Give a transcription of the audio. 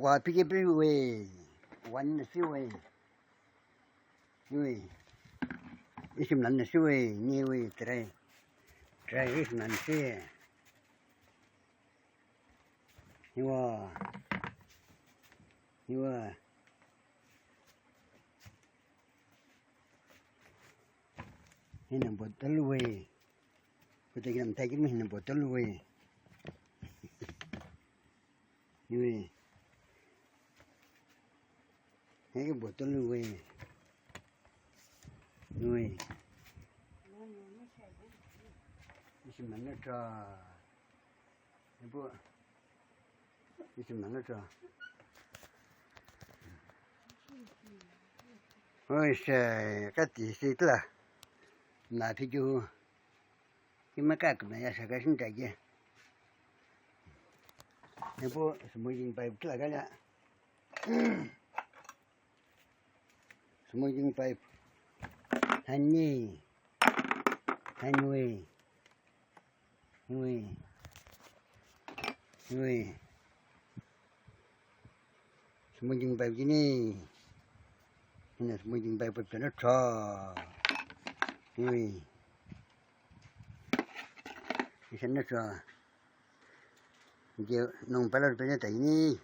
quả bị cái bị về quanh siêu về nuôi ít xem lần siêu về nhiều về trái trái ít lần xe nhiều ini botol we kita kita tak ini ini botol we ini botol we ini isi mana cah ibu isi mana cah ôi trời cái gì xịt là mà thì chú cái mấy cái này sẽ cái sinh trái gì nếu bố mua gì phải là cái này mua gì phải hành nhi hành nuôi mua gì phải cái này ini semua jumpai percaya cah, ni, di sana cah, dia nombor pelan pelan tak ini.